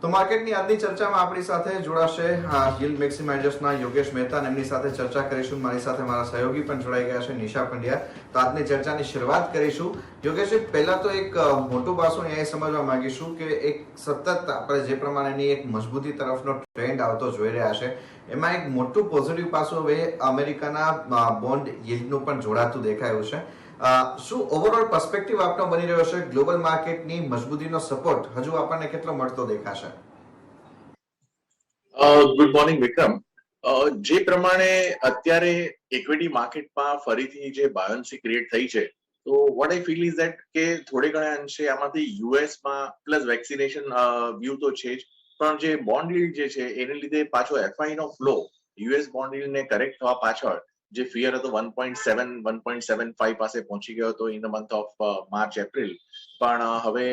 તો માર્કેટની આજની ચર્ચામાં આપણી સાથે જોડાશે યીલ્ડ મેક્સિમાઇઝર્સના યોગેશ મહેતા અને એમની સાથે ચર્ચા કરીશું. મારી સાથે મારા સહયોગી પણ જોડાઈ ગયા છે, નિશા પંડ્યા. તો આજની ચર્ચાની શરૂઆત કરીશું. યોગેશ, પહેલા તો એક મોટું પાસું એ સમજવા માંગીશું કે એક સતત આપણે જે પ્રમાણેની એક મજબૂતી તરફનો ટ્રેન્ડ આવતો જોઈ રહ્યા છે, એમાં એક મોટું પોઝિટિવ પાસું હવે અમેરિકાના બોન્ડ યીલ્ડનું પણ જોડાતું દેખાયું છે. શું ઓવરઓલ પર્સપેક્ટિવ આપનો બની રહ્યો છે? ગ્લોબલ માર્કેટની મજબૂતીનો સપોર્ટ હજુ આપણને કેટલો મળતો દેખાશે? ગુડ મોર્નિંગ વિક્રમ. જે પ્રમાણે અત્યારે ઇક્વિટી માર્કેટમાં ફરીથી જે બાયોન્સી ક્રિએટ થઈ છે, તો what I feel is that કે થોડે ઘણા અંશે આમાંથી યુએસમાં પ્લસ વેક્સિનેશન વ્યૂ તો છે જ, પણ જે બોન્ડ યીલ્ડ જે છે એને લીધે પાછો એફઆઈ નો ફ્લો યુએસ બોન્ડ યીલ્ડને કરેક્ટ થવા પાછળ જે ફિયર હતો 1.7 1.75 પાસે પહોંચી ગયો હતો in the month of March April, પણ હવે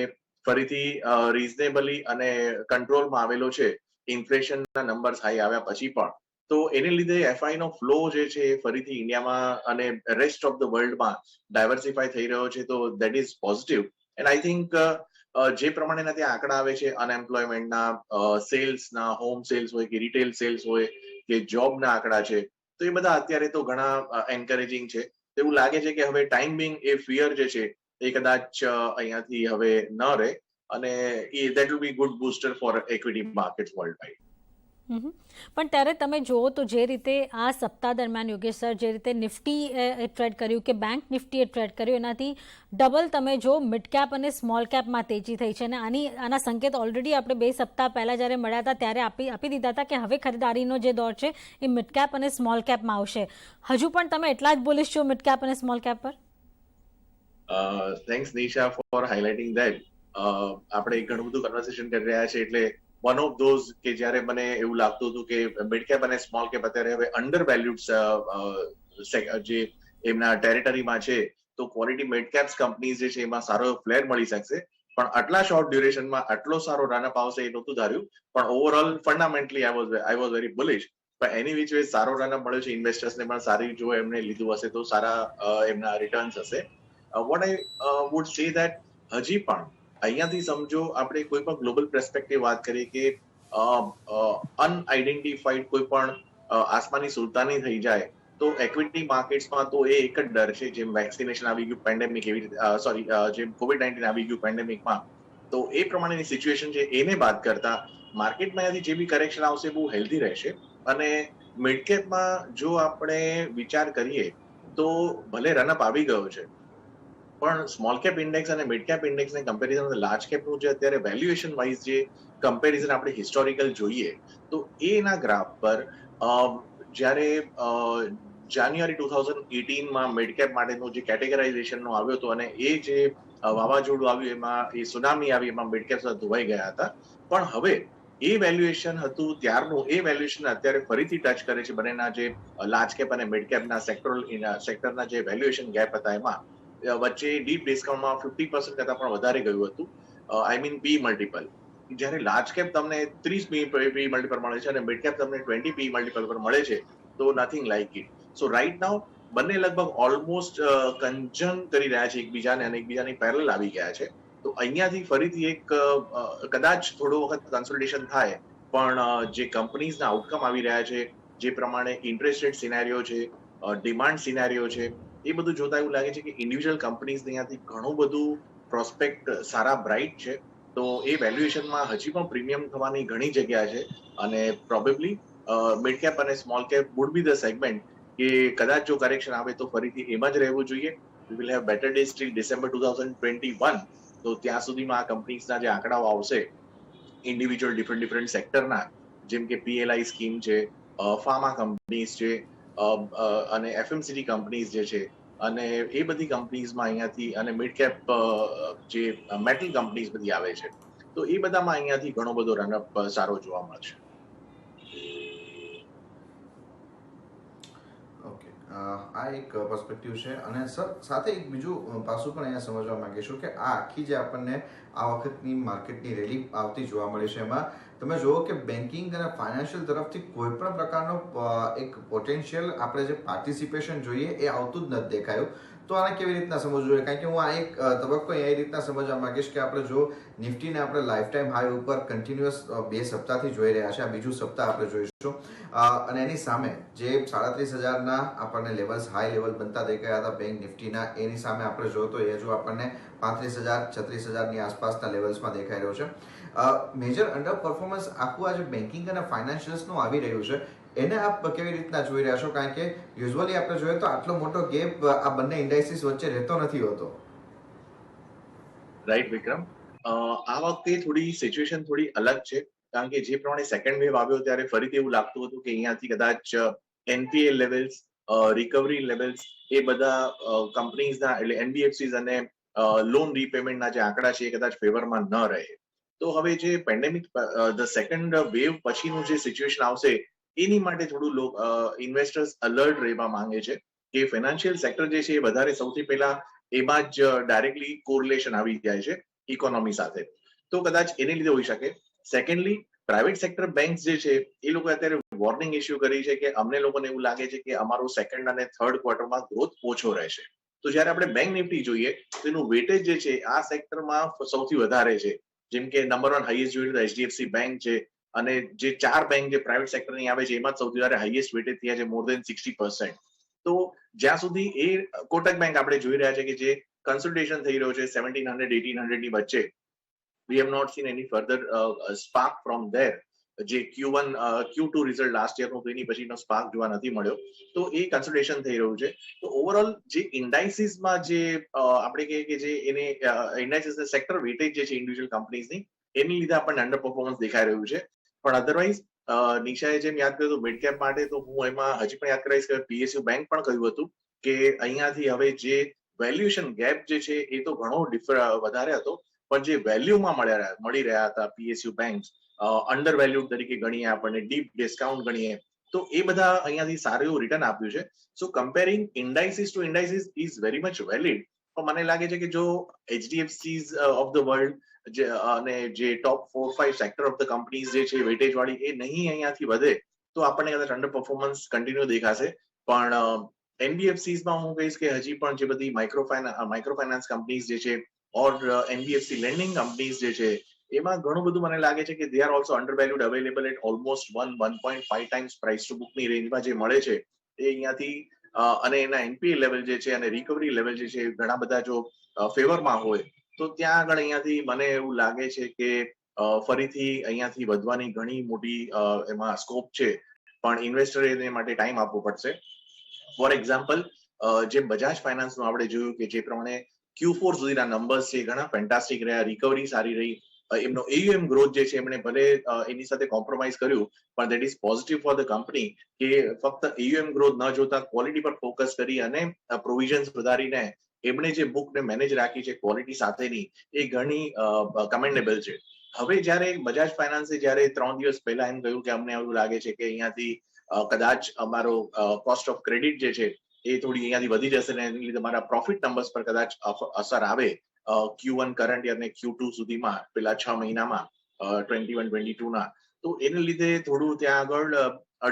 ફરીથી રીઝનેબલી અને કંટ્રોલમાં આવેલો છે ઇન્ફ્લેશનના નંબર્સ હાઈ આવ્યા પછી પણ. તો એને લીધે એફઆઈ નો ફ્લો જે છે ફરીથી ઇન્ડિયામાં અને રેસ્ટ ઓફ ધ વર્લ્ડમાં ડાયવર્સિફાય થઈ રહ્યો છે, તો that is positive. And I think જે પ્રમાણેના ત્યાં આંકડા આવે છે અનએમ્પ્લોયમેન્ટના, સેલ્સના, હોમ સેલ્સ હોય કે રિટેલ સેલ્સ હોય કે જોબના આંકડા છે, તો એ બધા અત્યારે તો ઘણા એન્કરેજિંગ છે. એવું લાગે છે કે હવે ટાઈમ બિંગ એ ફિયર જે છે એ કદાચ અહીંયાથી હવે ન રહે, અને that will be good booster for equity markets worldwide. પણ ત્યારે તમે જુઓ તો જે રીતે આ સપ્તાહ દરમિયાન યોગેશ સર જે રીતે નિફ્ટી ટ્રેડ કર્યું કે બેંક નિફ્ટીએ ટ્રેડ કર્યું, એનાથી ડબલ તમે જો મિડ કેપ અને સ્મોલ કેપમાં તેજી થઈ છે. અને આના સંકેત ઓલરેડી આપણે 2 સપ્તાહ પહેલા જ્યારે મળ્યા હતા ત્યારે આપી દીધા હતા કે હવે ખરીદારીનો જે દોર છે એ મિડ કેપ અને સ્મોલ કેપમાં આવશે. હજુ પણ તમે એટલા જ બોલિશ છો મિડ કેપ અને સ્મોલ કેપ પર? Thanks Nisha for highlighting that. આપણે ઘણું બધું કન્વર્સેશન કરી રહ્યા છે, એટલે વન ઓફ ધોઝ કે જ્યારે મને એવું લાગતું હતું કે મિડ કેપ અને સ્મોલ કેપ અત્યારે હવે અંડર વેલ્યુડ જે એમના ટેરિટરીમાં છે, તો ક્વોલિટી મિડ કેપ્સ કંપનીઝ જે છે એમાં સારો ફ્લેર મળી શકશે. પણ આટલા શોર્ટ ડ્યુરેશનમાં આટલો સારો રનઅપ આવશે એ નહોતું ધાર્યું, પણ overall fundamentally I was very bullish. પણ એની વિચ વે સારો રનઅપ મળ્યો છે, ઇન્વેસ્ટર્સને પણ સારી, જો એમને લીધું હશે તો સારા એમના રિટર્ન્સ હશે. What I would say that હજી પણ અહીંયાથી સમજો આપણે કોઈ પણ ગ્લોબલ પર્સપેક્ટિવ વાત કરીએ કે અનઆઇડેન્ટિફાઈડ કોઈ પણ આસમાની સુલતાની થઈ જાય તો ઇક્વિટી માર્કેટ્સમાં તો એ એક જ ડર છે, જેમ વેક્સિનેશન આવી ગયું પેન્ડેમિક, એવી રીતે જેમ COVID-19 આવી ગયું પેન્ડેમિકમાં, તો એ પ્રમાણેની સિચ્યુએશન છે. એને બાદ કરતા માર્કેટમાં અહીંયાથી જે બી કરેક્શન આવશે બહુ હેલ્ધી રહેશે. અને મિડકેપમાં જો આપણે વિચાર કરીએ તો ભલે રનઅપ આવી ગયો છે, પણ સ્મોલ કેપ ઇન્ડેક્સ અને મિડ કેપ ઇન્ડેક્સને કમ્પેરિઝન લાર્જ કેપનું જે અત્યારે વેલ્યુએશન વાઇઝ જે કમ્પેરિઝન આપણે હિસ્ટોરિકલ જોઈએ તો એના ગ્રાફ પર જ્યારે જાન્યુઆરી 2018માં મિડ કેપ માટેનું જે કેટેગરાઇઝેશનનો આવ્યો હતો અને એ જે વાવાઝોડું આવ્યું એમાં એ સુનામી આવી, એમાં મિડ કેપ્સ ધોવાઈ ગયા હતા. પણ હવે એ વેલ્યુએશન હતું ત્યારનું, એ વેલ્યુએશન અત્યારે ફરીથી ટચ કરે છે બંનેના જે લાર્જ કેપ અને મિડ કેપના સેક્ટરના જે વેલ્યુએશન ગેપ હતા એમાં વચ્ચે ડીપ ડિસ્કાઉન્ટમાં 50% કરતા પણ વધારે ગયું હતું. I mean P multiple. જ્યારે લાર્જ કેપ તમને 30 પી મલ્ટિપલ મળે છે અને મિડ કેપ તમને 20 પી મલ્ટિપલ પર મળે છે, તો nothing like it. So right now બંને લગભગ ઓલમોસ્ટ કન્જન કરી રહ્યા છે એકબીજાને અને એકબીજાની પેરેલલ આવી ગયા છે. તો અહીંયાથી ફરીથી એક કદાચ થોડો વખત કન્સોલિડેશન થાય, પણ જે કંપનીઝના આઉટકમ આવી રહ્યા છે, જે પ્રમાણે ઇન્ટરેસ્ટ રેટ સિનેરિયો છે, ડિમાન્ડ સિનેરિયો છે, એ બધું જોતા એવું લાગે છે કે ઇન્ડિવિજ્યુઅલ કંપનીઝ અહીંયાથી ઘણું બધું પ્રોસ્પેક્ટ સારા બ્રાઇટ છે. તો એ વેલ્યુએશનમાં હજી પણ પ્રીમિયમ થવાની ઘણી જગ્યા છે, અને પ્રોબેબલી મિડ કેપ અને small cap would be the segment કે કદાચ જો કરેક્શન આવે તો ફરીથી એમાં જ રહેવું જોઈએ. We will have better days till December 2021. તો ત્યાં સુધીમાં આ કંપનીઝના જે આંકડાઓ આવશે ઇન્ડિવિજ્યુઅલ ડિફરન્ટ સેક્ટરના, જેમ કે પીએલઆઈ સ્કીમ છે, ફાર્મા કંપનીઝ છે, અને એફએમસીજી કંપનીઝ જે છે, અને એ બધી કંપનીઝમાં અહીંયાથી, અને મિડ કેપ જે મેટલ કંપનીઝ બધી આવે છે, તો એ બધામાં અહીંયાથી ઘણો બધો રનઅપ સારો જોવા મળશે. ઓકે, આ એક પર્સપેક્ટિવ છે. અને સર સાથે એક બીજું પાસું પણ અહીંયા સમજવા માંગીશું કે આ આખી જે આપણને આ વખતની માર્કેટની રેલી આવતી જોવા મળી છે, એમાં તમે જુઓ કે બેન્કિંગ અને ફાઇનાન્શિયલ તરફથી કોઈ પણ પ્રકારનો એક પોટેન્શિયલ આપણે જે પાર્ટિસિપેશન જોઈએ એ આવતું જ નથી દેખાયું. તો આને કેવી રીતના સમજવું જોઈએ? કારણ કે હું આ એક તબક્કો એ રીતના સમજવા માંગીશ કે આપણે જો નિફ્ટીને આપણે લાઈફ ટાઈમ હાઈ ઉપર કન્ટિન્યુઅસ 2 સપ્તાહથી જોઈ રહ્યા છે, આ બીજું સપ્તાહ આપણે જોઈશું, અને એની સામે જે 37,000ના આપણને લેવલ્સ હાઈ લેવલ બનતા દેખાયા હતા બેંક નિફ્ટીના, એની સામે આપણે જોઈએ તો એ હજુ આપણને 35,000 36,000ની આસપાસના લેવલ્સમાં દેખાઈ રહ્યો છે. મેજર અંડર પરફોર્મન્સ આખું આ જે બેન્કિંગ અને ફાઇનાન્શિયલ્સનું આવી રહ્યું છે એને આપ કેવી રીતના જોઈ રહ્યા છો? કારણ કે યુઝ્યુઅલી આપણે જોઈએ તો આટલો મોટો ગેપ આ બંને ઇન્ડાઇસીસ વચ્ચે રહેતો નથી હોતો. રાઈટ વિક્રમ, આ વખતે થોડી સિચ્યુએશન થોડી અલગ છે, કારણ કે જે પ્રમાણે સેકન્ડ વેવ આવ્યો ત્યારે ફરીથી એવું લાગતું હતું કે અહીંયાથી કદાચ એનપીએ લેવલ્સ, રિકવરી લેવલ્સ એ બધા કંપનીઝના એટલે એનબીએફસીઝ અને લોન રીપેમેન્ટના જે આંકડા છે એ કદાચ ફેવરમાં ન રહે. તો હવે જે પેન્ડેમિક ધ સેકન્ડ વેવ પછીનું જે સિચ્યુએશન આવશે એની માટે થોડું ઇન્વેસ્ટર્સ અલર્ટ રહેવા માંગે છે કે ફાઇનાન્શિયલ સેક્ટર જે છે એ વધારે સૌથી પહેલા એમાં જ ડાયરેક્ટલી કોરિલેશન આવી જાય છે ઇકોનોમી સાથે, તો કદાચ એને લીધે હોઈ શકે. સેકન્ડલી, પ્રાઇવેટ સેક્ટર બેંક્સ જે છે એ લોકો અત્યારે વોર્નિંગ ઇસ્યુ કરી છે કે અમને લોકોને એવું લાગે છે કે અમારો સેકન્ડ અને થર્ડ ક્વાર્ટરમાં ગ્રોથ ઓછો રહેશે. તો જ્યારે આપણે બેંક નિફ્ટી જોઈએ તો એનું વેટેજ જે છે આ સેક્ટરમાં સૌથી વધારે છે. જેમ કે નંબર 1 હાઈએસ્ટ જોઈએ તો એચડીએફસી બેંક છે, અને જે 4 બેંક જે પ્રાઇવેટ સેક્ટરની આવે છે એમાં સૌથી વધારે હાઈએસ્ટ વેટેજ થયા છે, મોર દેન 60%. તો જ્યાં સુધી એ કોટક બેંક આપણે જોઈ રહ્યા છે કે જે કન્સલ્ટેશન થઈ રહ્યો છે 1700-1800 ની વચ્ચે, we have not seen any further spark from there. જે Q1 Q2 રિઝલ્ટ લાસ્ટ યરનું એની પછીનો સ્પાર્ક જોવા નથી મળ્યો, તો એ કન્સલ્ટેશન થઈ રહ્યું છે. તો ઓવરઓલ જે ઇન્ડાઇસીસમાં જે આપણે કહીએ કે જે એને ઇન્ડાઇસીસ સેક્ટર વેટેજ જે છે ઇન્ડિવિજ્યુઅલ કંપનીઝની, એની લીધે આપણને અંડર પરફોર્મન્સ દેખાઈ રહ્યું છે. પણ અધરવાઇઝ નિશાએ જેમ યાદ કર્યું મિડ કેપ માટે, તો હું એમાં હજી પણ યાદ કરાવીશ કે પીએસયુ બેંક પણ કહ્યું હતું કે અહીંયાથી હવે જે વેલ્યુએશન ગેપ જે છે એ તો ઘણો વધારે હતો, પણ જે વેલ્યુમાં મળી રહ્યા હતા પીએસયુ બેંક અંડર વેલ્યુડ તરીકે ગણીએ, આપણને ડીપ ડિસ્કાઉન્ટ ગણીએ, તો એ બધા અહીંયાથી સારું એવું રિટર્ન આપ્યું છે. So comparing indices to indices is very much valid. પણ મને લાગે છે કે જો એચડીએફસીઝ ઓફ ધ વર્લ્ડ અને જે ટોપ 4-5 સેક્ટર ઓફ ધ કંપનીઝ જે છે વેટેજ વાળી, એ નહીં અહીંયાથી વધે તો આપણને કદાચ અંડર પરફોર્મન્સ કન્ટિન્યુ દેખાશે. પણ એનબીએફસીઝમાં હું કહીશ કે હજી પણ જે બધી માઇક્રો ફાઇનાન્સ કંપનીઝ જે છે ઓર એનબીએફસી લેન્ડિંગ કંપનીઝ જે છે એમાં ઘણું બધું મને લાગે છે કે they are also under valued, available at almost 1.5 times price to બુકની રેન્જમાં જે મળે છે એ અહીંયાથી, અને એના એનપીએ લેવલ જે છે અને રિકવરી લેવલ જે છે ઘણા બધા જો ફેવરમાં હોય તો ત્યાં આગળ અહીંયાથી મને એવું લાગે છે કે ફરીથી અહીંયાથી વધવાની ઘણી મોટી એમાં સ્કોપ છે. પણ ઇન્વેસ્ટરે એને માટે ટાઈમ આપવો પડશે. ફોર એક્ઝામ્પલ, જે બજાજ ફાઇનાન્સનું આપણે જોયું કે જે પ્રમાણે Q4 સુધીના નંબર્સ છે ઘણા ફેન્ટાસ્ટિક રહ્યા, રિકવરી સારી રહી, એમનો AUM ગ્રોથ જે છે એમણે ભલે એની સાથે કોમ્પ્રોમાઇઝ કર્યું, પણ that is positive for the company કે ફક્ત AUM ગ્રોથ ન જોતા ક્વોલિટી પર ફોકસ કરી અને પ્રોવિઝન્સ વધારીને એમણે જે બુકને મેનેજ રાખી છે ક્વોલિટી સાથેની, એ ઘણી કમેન્ડેબલ છે. હવે જ્યારે બજાજ ફાઇનાન્સે જ્યારે 3 દિવસ પહેલા એમ કહ્યું કે અમને એવું લાગે છે કે અહીંયાથી કદાચ અમારો કોસ્ટ ઓફ ક્રેડિટ જે છે એ થોડી અહીંયાથી વધી જશે ને એની લીધે મારા પ્રોફિટ નંબર્સ પર કદાચ અસર આવે Q1 કરંટ યર ને Q2 સુધીમાં, પેલા 6 મહિનામાં 21-22 ના, તો એને લીધે થોડું ત્યાં આગળ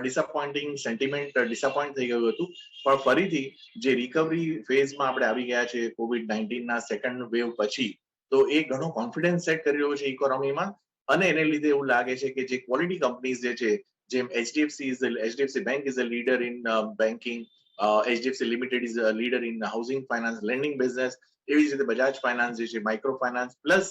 ડિસઅપોઇન્ટિંગ સેન્ટિમેન્ટ ડિસઅપોઇન્ટ થઈ ગયું હતું. પણ ફરીથી જે રિકવરી ફેઝમાં આપણે આવી ગયા છે COVID-19 ના સેકન્ડ વેવ પછી, તો એ ઘણો કોન્ફિડન્સ સેટ કરી રહ્યો છે ઇકોનોમીમાં, અને એને લીધે એવું લાગે છે કે જે ક્વોલિટી કંપનીઝ જે છે, જેમ HDFC bank is a leader in banking, HDFC limited is a leader in housing finance landing business, એવી જ રીતે બજાજ ફાઇનાન્સ જે છે માઇક્રો ફાઇનાન્સ પ્લસ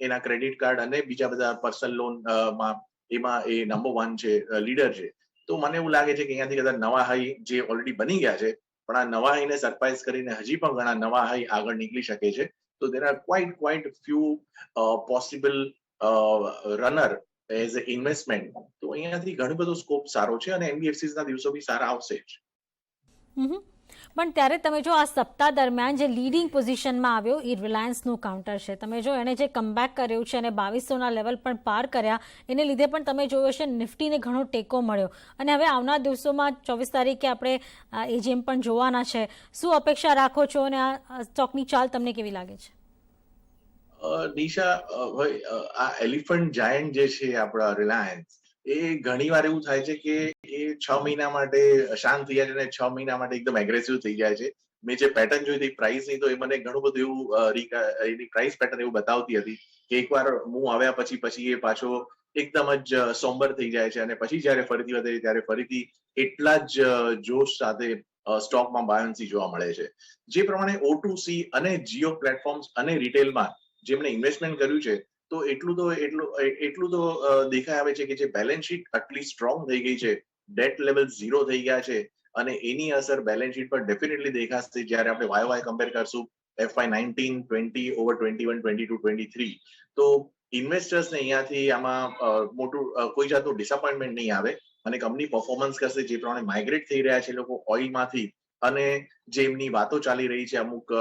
એના ક્રેડિટ કાર્ડ અને બીજા બધા પર્સનલ લોન માં એમાં એ નંબર 1 છે, લીડર છે. તો મને એવું લાગે છે કે અહીંયાથી કદાચ નવા હાઈ જે ઓલરેડી બની ગયા છે, પણ આ નવા હાઈને સરપ્રાઈઝ કરીને હજી પણ ઘણા નવા હાઈ આગળ નીકળી શકે છે. તો there are quite few possible runner as a investment. તો અહીંયાથી ઘણો બધો સ્કોપ સારો છે અને એનબીએફસીસ ના દિવસો બી સારા આવશે જ. પણ ત્યારે તમે જો આ સપ્તાહ દરમિયાન જે લીડિંગ પોઝિશનમાં આવ્યો એ રિલાયન્સનું કાઉન્ટર છે. તમે જો એણે જે કમબેક કર્યું છે અને 2200ના લેવલ પણ પાર કર્યા, એને લીધે પણ તમે જોયું હશે નિફ્ટીને ઘણો ટેકો મળ્યો. અને હવે આવનાર દિવસોમાં 24 તારીખે આપણે એજીએમ પણ જોવાના છે. શું અપેક્ષા રાખો છો અને આ સ્ટોકની ચાલ તમને કેવી લાગે છે? નિશા, ભાઈ, આ એલિફન્ટ જાયન્ટ જે છે આપણા રિલાયન્સ, એ ઘણીવાર એવું થાય છે કે એ 6 મહિના માટે શાંત થઈ જાય છે અને 6 મહિના માટે એકદમ એગ્રેસિવ થઈ જાય છે. મેં જે પેટર્ન જોઈ હતી પ્રાઇસની, તો એ મને ઘણું બધું એવું એની પ્રાઇસ પેટર્ન એવું બતાવતી હતી કે એકવાર મૂવ આવ્યા પછી એ પાછો એકદમ જ સોમ્બર થઈ જાય છે અને પછી જયારે ફરીથી વધે ત્યારે ફરીથી એટલા જ જોશ સાથે સ્ટોકમાં બાયન્સી જોવા મળે છે. જે પ્રમાણે O2C અને જીઓ પ્લેટફોર્મ્સ અને રિટેલમાં જેમણે ઇન્વેસ્ટમેન્ટ કર્યું છે, તો એટલું તો દેખાય આવે છે કે જે બેલેન્સ શીટ આટલી સ્ટ્રોંગ થઈ ગઈ છે, ડેટ લેવલ 0 થઈ ગયા છે અને એની અસર બેલેન્સ શીટ પર ડેફિનેટલી દેખાશે જ્યારે આપણે YOY કમ્પેર કરશું FY19, 20 over 21, 22, 23. તો ઇન્વેસ્ટર્સને અહીંયાથી આમાં મોટું કોઈ જાતનું ડિસઅપોઇન્ટમેન્ટ નહીં આવે અને કંપની પરફોર્મન્સ કરશે. જે પ્રમાણે માઇગ્રેટ થઈ રહ્યા છે લોકો ઓઇલમાંથી અને જે એમની વાતો ચાલી રહી છે અમુક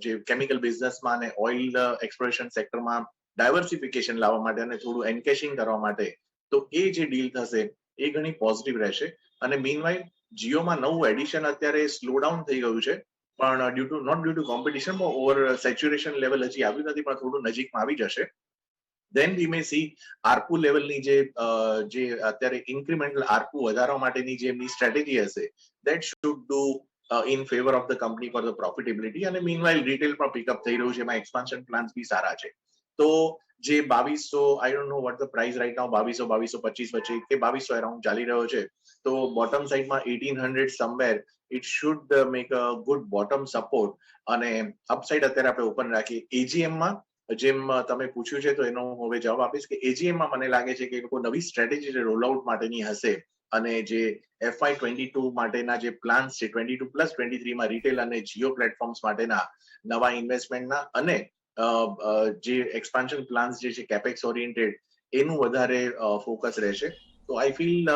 જે કેમિકલ બિઝનેસમાં અને ઓઇલ એક્સપ્લોરેશન સેક્ટરમાં ડાયવર્સિફિકેશન લાવવા માટે અને થોડું એન્કેશિંગ કરવા માટે, તો એ જે ડીલ થશે એ ઘણી પોઝિટિવ રહેશે. અને મીનવાઇલ જીઓમાં નવું એડિશન અત્યારે સ્લો ડાઉન થઈ ગયું છે, પણ not due to competition, over saturation level હજી આવ્યું નથી, પણ થોડું નજીકમાં આવી જશે. ધેન વી મે સી આરપુ લેવલની જે અત્યારે ઇન્ક્રીમેન્ટલ આરપુ વધારવા માટેની જે એમની સ્ટ્રેટેજી હશે, that should do in favour of the company for the profitability. અને મીનવાઇલ રિટેલ પણ પિકઅપ થઈ રહ્યું છે, એમાં એક્સપાન્શન પ્લાન્સ બી સારા છે. તો જે 2200, I don't know what the price right now, 2225 વચ્ચે કે 2200 અરાઉન્ડ ચાલી રહ્યો છે, તો બોટમ સાઈડમાં 1800 somewhere it should make a good bottom support. અને અપસાઇડ અત્યારે આપણે ઓપન રાખીએ. એજીએમમાં જેમ તમે પૂછ્યું છે, તો એનો હું હવે જવાબ આપીશ કે એજીએમમાં મને લાગે છે કે એ લોકો નવી સ્ટ્રેટેજી રોલ આઉટ માટેની હશે અને જે FY22 માટેના જે પ્લાન્સ છે, 22 પ્લસ 23 માં રિટેલ અને જીઓ પ્લેટફોર્મ્સ માટેના નવા ઇન્વેસ્ટમેન્ટના અને જે એક્સપાન્શન પ્લાન્સ જે છે કેપેક્સ ઓરિએન્ટેડ, એનું વધારે ફોકસ રહેશે. તો આઈ ફીલ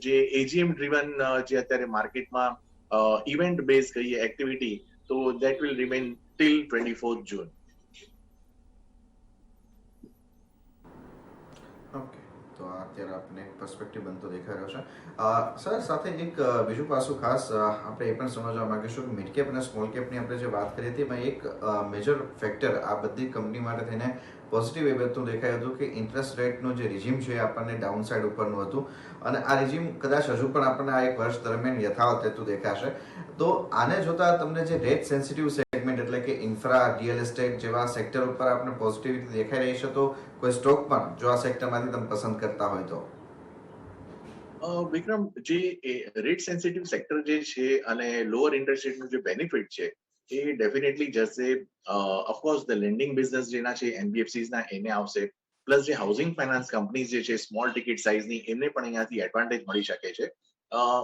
જે એજીએમ ડ્રીવન જે અત્યારે માર્કેટમાં ઇવેન્ટ બેઝ કહીએ એક્ટિવિટી, તો that will remain till 24th June. Okay, તો અત્યારે આપને એક પર્સપેક્ટિવ બનતો દેખાઈ રહ્યો છે. સર, સાથે એક બીજું પાસું ખાસ આપણે એ પણ સમજવા માંગીશું કે મિડ કેપ અને સ્મોલ કેપની આપણે જે વાત કરી હતી, એમાં એક મેજર ફેક્ટર આ બધી કંપની માટે થઈને પોઝિટિવ એ બધું દેખાયું હતું કે ઇન્ટરેસ્ટ રેટનું જે રિઝીમ છે એ આપણને ડાઉન સાઇડ ઉપરનું હતું અને આ રિઝીમ કદાચ હજુ પણ આપણને આ એક વર્ષ દરમિયાન યથાવત રહેતું દેખાશે. તો આને જોતા તમને જે રેટ સેન્સિટિવ સેગમેન્ટ એટલે કે ઇન્ફ્રા, રિયલ એસ્ટેટ જેવા સેક્ટર ઉપર આપણે પોઝિટિવિટી દેખાઈ રહી છે, તો કોઈ સ્ટોક પણ જો આ સેક્ટરમાંથી તમે પસંદ કરતા હોય તો? વિક્રમ, જે રેટ સેન્સિટિવ સેક્ટર જે છે અને લોઅર ઇન્ટરેસ્ટ રેટનું જે બેનિફિટ છે, એ ડેફિનેટલી જશે. ઓફકોર્સ ધ લેન્ડિંગ બિઝનેસ જેના છે એનબીએફસીસ ના, એને આવશે. પ્લસ જે હાઉસિંગ ફાઇનાન્સ કંપનીઝ જે છે સ્મોલ ટિકિટ સાઇઝની, એમને પણ અહીંયાથી એડવાન્ટેજ મળી શકે છે.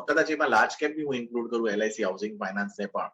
કદાચ એમાં લાર્જ કેપ બી હું ઇન્ક્લુડ કરું, LIC હાઉસિંગ ફાઇનાન્સને પણ.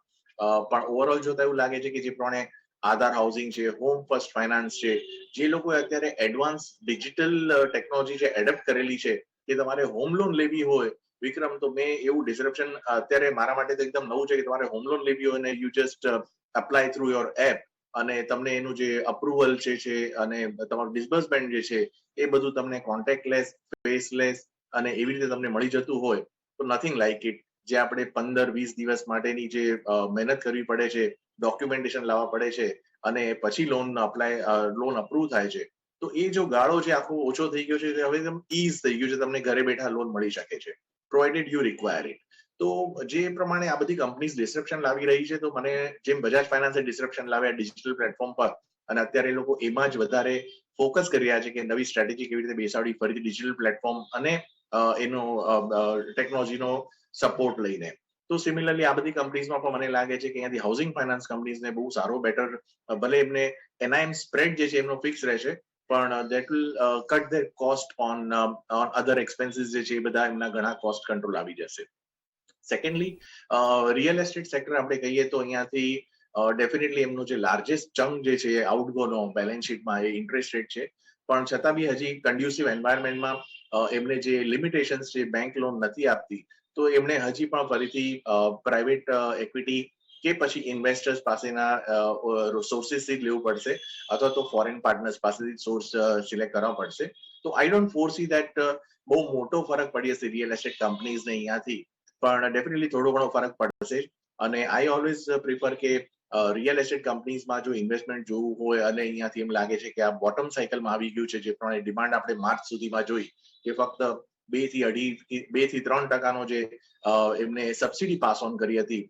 પણ ઓવરઓલ જોતા એવું લાગે છે કે જે પ્રમાણે આધાર હાઉસિંગ છે, હોમ ફર્સ્ટ ફાઇનાન્સ છે, જે લોકોએ અત્યારે એડવાન્સ ડિજિટલ ટેકનોલોજી જે એડપ્ટ કરેલી છે કે તમારે હોમ લોન લેવી હોય, વિક્રમ, તો મેં એવું ડિસ્ક્રિપ્શન અત્યારે મારા માટે તો એકદમ નવું છે કે તમારે હોમ લોન લેવી હોય અને you just apply through your app અને તમને એનું જે અપ્રુવલ છે અને તમારું ડિસ્બર્સમેન્ટ જે છે એ બધું તમને કોન્ટેક્ટલેસ, ફેસલેસ અને એવી રીતે તમને મળી જતું હોય, તો નથિંગ લાઈક ઇટ. જે આપણે 15-20 દિવસ માટેની જે મહેનત કરવી પડે છે, ડોક્યુમેન્ટેશન લાવવા પડે છે અને પછી લોન અપ્રૂવ થાય છે, તો એ જો ગાળો છે આખો ઓછો થઈ ગયો છે. હવે એકદમ ઈઝ થઈ ગયું છે, તમને ઘરે બેઠા લોન મળી શકે છે, પ્રોવાઇડેડ યુ રિક્વાયર ઇટ. તો જે પ્રમાણે આ બધી કંપનીઝ ડિસ્રપ્શન લાવી રહી છે, તો મને જેમ બજાજ ફાઇનાન્સે ડિસ્રપ્શન લાવ્યા ડિજિટલ પ્લેટફોર્મ પર અને અત્યારે લોકો એમાં જ વધારે ફોકસ કરી રહ્યા છે કે નવી સ્ટ્રેટેજી કેવી રીતે બેસાડવી ફરીથી ડિજિટલ પ્લેટફોર્મ અને એનો ટેકનોલોજીનો સપોર્ટ લઈને. તો સિમિલરલી આ બધી કંપનીઝમાં પણ મને લાગે છે કે અહીંયાથી હાઉસિંગ ફાઇનાન્સ કંપનીઝને બહુ સારો બેટર, ભલે એમને NIM સ્પ્રેડ જે છે એમનો ફિક્સ રહેશે, પણ that will cut there cost on other expenses જે છે એ બધા એમના ઘણા કોસ્ટ કંટ્રોલ આવી જશે. સેકન્ડલી, રિયલ એસ્ટેટ સેક્ટર આપણે કહીએ તો અહીંયાથી ડેફિનેટલી એમનું જે લાર્જેસ્ટ ચંક જે છે આઉટગોનો બેલેન્સ શીટમાં એ ઇન્ટરેસ્ટ રેટ છે, પણ છતાં બી હજી કન્ડ્યુસિવ એન્વાયરમેન્ટમાં એમને જે લિમિટેશન્સ છે, બેંક લોન નથી આપતી, તો એમણે હજી પણ ફરીથી પ્રાઇવેટ એક્વિટી કે પછી ઇન્વેસ્ટર્સ પાસેના સોર્સિસથી જ લેવું પડશે અથવા તો ફોરેન પાર્ટનર્સ પાસેથી સોર્સ સિલેક્ટ કરવા પડશે. તો આઈ ડોન્ટ ફોરસી દેટ બહુ મોટો ફરક પડી હશે રિયલ એસ્ટેટ કંપનીઝને અહીંયાથી, પણ ડેફિનેટલી થોડો ઘણો ફરક પડશે. અને આઈ ઓલવેઝ પ્રિફર કે રિયલ એસ્ટેટ કંપનીઝમાં જો ઇન્વેસ્ટમેન્ટ જોવું હોય અને અહીંયાથી એમ લાગે છે કે આ બોટમ સાયકલમાં આવી ગયું છે, જે પ્રમાણે ડિમાન્ડ આપણે માર્ચ સુધીમાં જોઈ કે ફક્ત 2 થી 3% જે એમને સબસિડી પાસ ઓન કરી હતી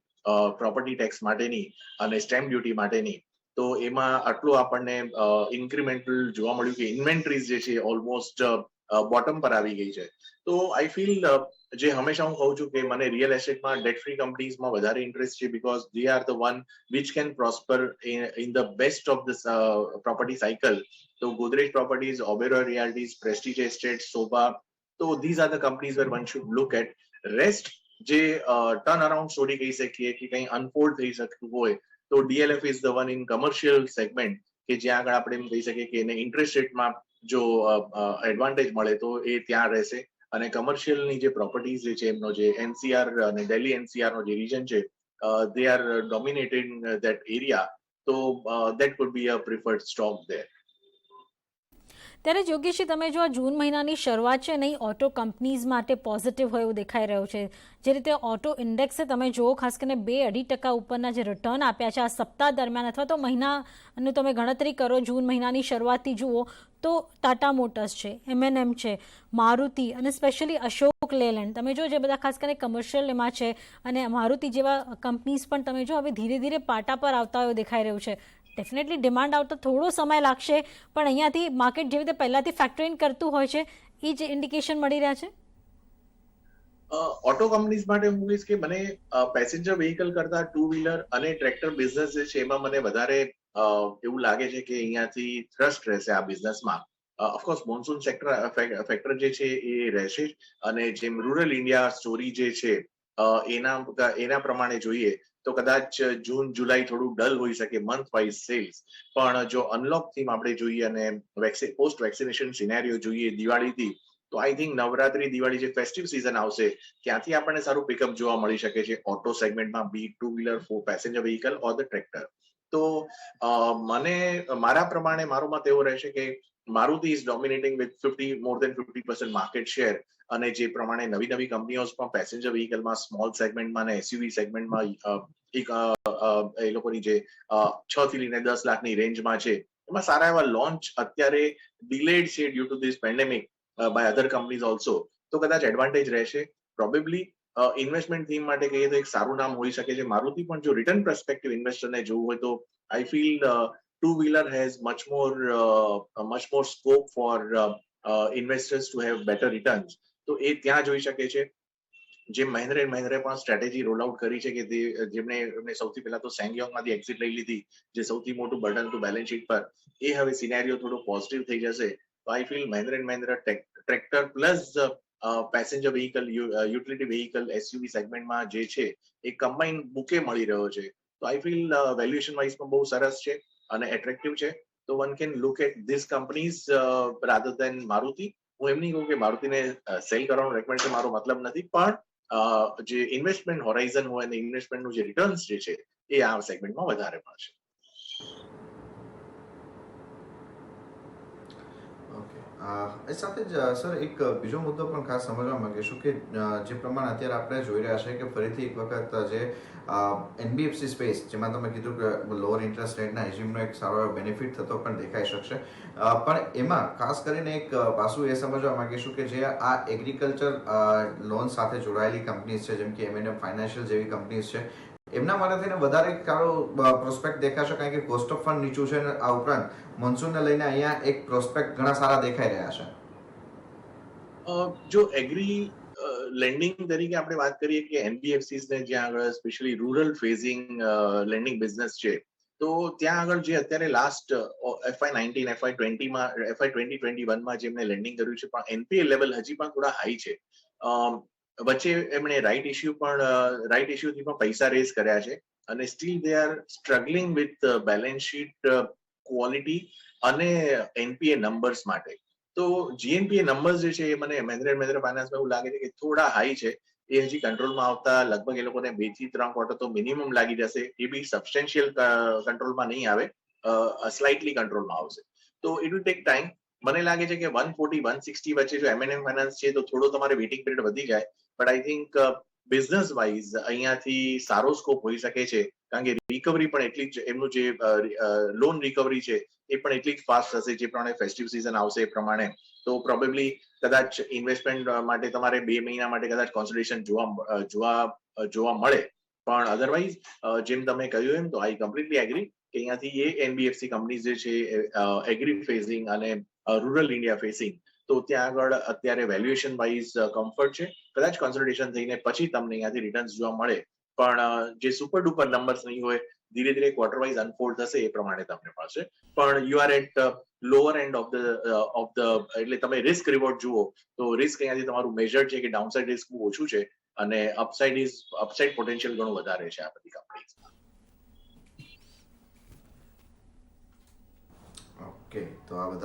પ્રોપર્ટી ટેક્સ માટેની અને સ્ટેમ્પ ડ્યુટી માટેની, તો એમાં આટલું આપણને ઇન્ક્રીમેન્ટલ જોવા મળ્યું કે ઇન્વેન્ટરીઝ જે છે ઓલમોસ્ટ બોટમ પર આવી ગઈ છે. તો આઈ ફીલ જે હંમેશા હું કહું છું કે મને રિયલ એસ્ટેટમાં ડેટ ફ્રી કંપનીઝમાં વધારે ઇન્ટરેસ્ટ છે, because they are the one which can prosper in the best of this property cycle. તો Godrej Properties, Oberoi Realties, Prestige Estate, Sobha, તો these are the companies where one should look at. Rest જે turn around story કહી શકીએ કે કંઈ unfold થઈ શકતું હોય તો DLF is the one in commercial segment કે જ્યાં આગળ આપણે એમ કહી શકીએ કે એને ઇન્ટરેસ્ટ રેટમાં જો એડવાન્ટેજ મળે તો એ ત્યાં રહેશે. અને કમર્શિયલની જે પ્રોપર્ટીઝ જે છે એમનો જે NCR અને દિલ્હી NCR નો જે રીજન છે, they are dominating that area, so that could be a preferred stock there. ત્યારે યોગેશજી, તમે જો આ જૂન મહિનાની શરૂઆત છે નહીં ઓટો કંપનીઝ માટે પોઝિટિવ હોય એવું દેખાઈ રહ્યું છે. જે રીતે ઓટો ઇન્ડેક્સે તમે જુઓ ખાસ કરીને 2-2.5% ઉપરના જે રિટર્ન આપ્યા છે આ સપ્તાહ દરમિયાન, અથવા તો મહિનાનું તમે ગણતરી કરો જૂન મહિનાની શરૂઆતથી જુઓ તો ટાટા મોટર્સ છે, M&M છે, મારુતિ અને સ્પેશિયલી અશોક લેલેન્ડ તમે જો જે બધા ખાસ કરીને કમર્શિયલ એમાં છે, અને મારુતિ જેવા કંપનીઝ પણ તમે જો હવે ધીરે ધીરે પાટા પર આવતા હોય દેખાઈ રહ્યું છે. ડેફિનેટલી ડિમાન્ડ આવતા થોડો સમય લાગશે, પણ અહીંયાથી માર્કેટ જેવી રીતે પહેલાથી ફેક્ટર ઇન કરતું હોય છે એ જ ઇન્ડિકેશન મળી રહ્યા છે. ઓટો કંપનીઝ માટે હું કહીશ કે મને પેસેન્જર વ્હીકલ કરતા ટુ વ્હીલર અને ટ્રેક્ટર બિઝનેસ જે છે એમાં મને વધારે એવું લાગે છે કે અહીંયાથી થ્રસ્ટ રહેશે આ બિઝનેસમાં. ઓફકોર્સ મોન્સૂન ફેક્ટર જે છે એ રહેશે, અને જેમ રૂરલ ઇન્ડિયા સ્ટોરી જે છે એના પ્રમાણે જોઈએ તો કદાચ જૂન જુલાઈ થોડું ડલ હોઈ શકે મંથ વાઇઝ સેલ્સ, પણ જો અનલોક થીમ આપણે જોઈએ અને પોસ્ટ વેક્સિનેશન સિનેરિયો જોઈએ દિવાળીથી, તો આઈ થિંક નવરાત્રી દિવાળી જે ફેસ્ટિવ સિઝન આવશે ત્યાંથી આપણને સારું પિકઅપ જોવા મળી શકે છે ઓટો સેગમેન્ટમાં, be two wheeler, four passenger vehicle or the tractor. તો મને મારા પ્રમાણે મારો મત એવો રહેશે કે Maruti is dominating with more than 50% market share, અને જે પ્રમાણે નવી નવી કંપનીઓ પણ પેસેન્જર વ્હીકલમાં, સ્મોલ સેગમેન્ટમાં અને એસયુવી સેગમેન્ટમાં એ લોકોની જે 6 થી લઈને 10 લાખની રેન્જમાં છે એમાં સારા એવા લોન્ચ અત્યારે ડિલેડ છે due to this pandemic by other companies also, તો કદાચ એડવાન્ટેજ રહેશે. પ્રોબેબલી ઇન્વેસ્ટમેન્ટ થીમ માટે કહીએ તો એક સારું નામ હોઈ શકે છે મારુતિ, પણ જો રિટર્ન પર્સપેક્ટિવ ઇન્વેસ્ટરને જોવું હોય તો I feel two wheeler has much more scope for investors to have better returns, તો એ ત્યાં જોઈ શકે છે. જેમ મહિન્દ્રા એન્ડ મહિન્દ્રાએ પણ સ્ટ્રેટેજી રોલ આઉટ કરી છે કે જેમણે સૌથી પહેલા તો સેંગયોંગમાંથી એક્ઝિટ લઈ લીધી, જે સૌથી મોટું બર્ડન હતું બેલેન્સ શીટ પર, એ હવે સિનેરિયો થોડો પોઝિટિવ થઈ જશે. તો I feel Mahindra and Mahindra tractor plus passenger vehicle, utility vehicle, SUV સેગમેન્ટમાં જે છે એ કમ્બાઇન બુકે મળી રહ્યો છે. તો આઈ ફીલ વેલ્યુએશન વાઇઝ પણ બહુ સરસ છે અને એટ્રેક્ટિવ છે. તો one can look at this companies rather than Maruti. હું એમ નહીં કહું કે મારુતિને સેલ કરવાનું રેકમેન્ડ છે, મારો મતલબ નથી, પણ જે ઇન્વેસ્ટમેન્ટ હોરાઇઝન હોય અને ઇન્વેસ્ટમેન્ટનું જે રિટર્ન્સ જે છે એ આ સેગમેન્ટમાં વધારે મળશે. એ સાથે જ સર એક બીજો મુદ્દો પણ ખાસ સમજવા માંગીશું કે જે પ્રમાણે અત્યારે આપણે જોઈ રહ્યા છે કે ફરીથી એક વખત જે NBFC સ્પેસ, જેમાં તમે કીધું કે લોઅર ઇન્ટરેસ્ટ રેટના રેજીમનો એક સારો બેનિફિટ થતો પણ દેખાઈ શકશે, પણ એમાં ખાસ કરીને એક પાસું એ સમજવા માંગીશું કે જે આ એગ્રીકલ્ચર લોન સાથે જોડાયેલી કંપનીઝ છે, જેમ કે M&M ફાઇનાન્શિયલ જેવી કંપનીઝ છે, એમના માટે થઈને વધારે સારો પ્રોસ્પેક્ટ દેખાશે, કારણ કે કોસ્ટ ઓફ ફંડ નીચું છે, અને આ ઉપરાંત મોન્સૂનને લઈને અહીંયા એક પ્રોસ્પેક્ટ ઘણા સારા દેખાઈ રહ્યા છે. જો એગ્રી લેન્ડિંગ તરીકે આપણે વાત કરીએ કે NBFCs ને જ્યાં આગળ specially rural phasing landing business છે, તો ત્યાં આગળ જે અત્યારે લાસ્ટ FY19, FY2021માં જેમને લેન્ડિંગ કર્યું છે, પણ NPA લેવલ હજી પણ થોડા હાઈ છે. વચ્ચે એમણે રાઇટ ઇશ્યુથી પણ પૈસા રેઝ કર્યા છે, અને steel they are struggling with balance sheet quality અને NPA નંબર્સ માટે. તો GNPA નંબર્સ જે છે એ મને મહિન્દ્રા ફાઇનાન્સમાં એવું લાગે છે કે થોડા હાઈ છે. એ હજી કંટ્રોલમાં આવતા લગભગ એ લોકોને 2 થી 3 ક્વાર્ટર તો મિનિમમ લાગી જશે. એ બી સબસ્ટેન્શિયલ કંટ્રોલમાં નહીં આવે, સ્લાઇટલી કંટ્રોલમાં આવશે. તો ઇટ વિલ ટેક ટાઈમ. મને લાગે છે કે 140-160 વચ્ચે જો M&M ફાઇનાન્સ છે તો થોડો તમારે વેઇટિંગ પીરિયડ વધી જાય, but I think business wise અહીંયાથી સારો સ્કોપ હોઈ શકે છે કારણ કે રિકવરી પણ એટલી જ એમનું જે લોન રિકવરી છે એ પણ એટલી જ ફાસ્ટ હશે જે પ્રમાણે ફેસ્ટિવ સિઝન આવશે એ પ્રમાણે. તો પ્રોબેબલી કદાચ ઇન્વેસ્ટમેન્ટ માટે તમારે 2 મહિના માટે કદાચ કોન્સોલિડેશન જોવા મળે. પણ અધરવાઇઝ જેમ તમે કહ્યું એમ તો આઈ કમ્પ્લીટલી એગ્રી કે અહીંયાથી એ એનબીએફસી કંપનીઝ જે છે એગ્રી ફેઝિંગ અને રૂરલ ઇન્ડિયા ફેસિંગ, તો ત્યાં આગળ અત્યારે વેલ્યુએશન વાઇઝ કમ્ફર્ટ છે. કદાચ કોન્સોલિડેશન થઈને પછી તમને અહીંયાથી રિટર્ન્સ જોવા મળે, પણ જે સુપર ડુપર નંબર્સ નહીં હોય, ધીરે ધીરે ક્વાર્ટર વાઇઝ અનફોલ્ડ થશે એ પ્રમાણે તમને મળશે. પણ you are at lower end of the એટલે તમે રિસ્ક રિવોર્ડ જુઓ તો રિસ્ક અહીંયાથી તમારું મેજર છે કે ડાઉનસાઇડ રિસ્ક બહુ ઓછું છે અને અપસાઇડ પોટેન્શિયલ ઘણું વધારે છે આ બધી કંપનીઝમાં. ઓકે, તો આ બધા